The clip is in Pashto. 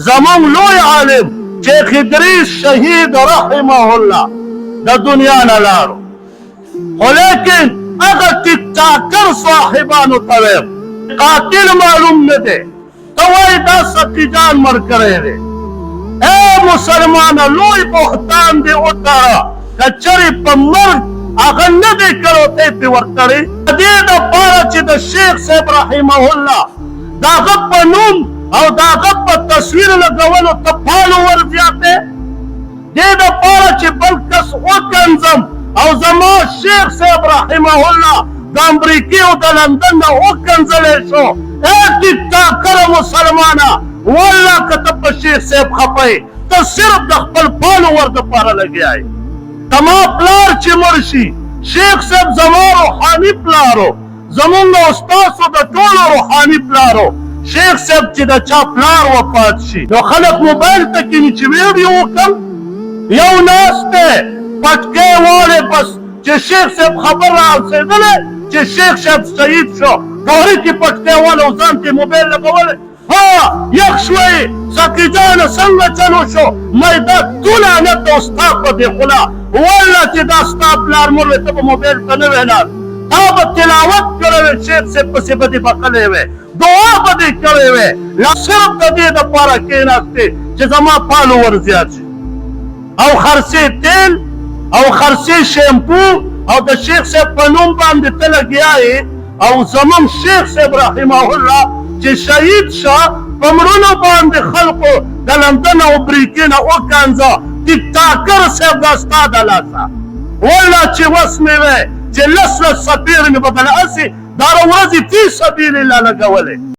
زمون لوی عالم شیخ ادریس شهید رحمه الله د دنیا نه لاړو، خو لیکن هغه ټیک ټاکر صاحبانو ته ویم قاتل معلوم نه دی، ته وایې دا سقي جان مړ کړی دی. اے مسلمانه لوی بهتان دې وتړه، که چېرې په مرګ هغه نه دی کړی ته یې پرې ورکړې. د دې دپاره چې د شیخ صاحب رحمه الله د هغه په نوم او د هغه په تصویر لګولو ته فالوور زیاتې، دې دپاره چې بل کس وکنځم او زما شیخ صاحب رحمه الله د امریکې او د لندن نه وکنځلی شو. ای ټیک ټاکره مسلمانه، والله که ته په شیخ صاحب خفه یې، ته صرف د خپل فالوور دپاره لګیا یې. زما پلار چې مړ شي، شیخ صاحب زما روحاني پلارو، زمونږ او ستاسو د ټولو روحاني پلارو. شیخ صاحب چې د چا پلار وفات شي نو خلک موبایل ته کیني چې ویډیو وکړم، یو ناست دی پټکۍ والی بس چې شیخ صاحب خبر را رسېدلی چې شیخ صاحب شهید شو، ډورې کې پټکۍ والی او ځان کې موبایل لګولی، ها یخ شوی سقي جانه څنګه چلو شو، مې دا ټول لعنت او ستا په دې خوله، والله چې دا ستا پلار مړ وی ته به موبایل ته نه وې لاړ، تا به تلاوت کړی وې، شیخ صاحب پسې به دې بخلی وې، دعا به دې کړی وې، صرف د دې دپاره کښېناستې چې زما فالوور زیات شي. او خرڅې تیل او خرڅې شیمپو او د شیخ صاحب په نوم باندې ته لګیا یې، او زموږ شیخ صاحب رحمه الله چې شهید شه په مړونو باندې خلقو د لندن او امریکې نه وکنځه، ټیک ټاکر صاحب دا ستا د لاسه، والله چې وس مې وی چې لس څپېړې مې به دله هسې دا ورځې فی سبیل الله لګولې.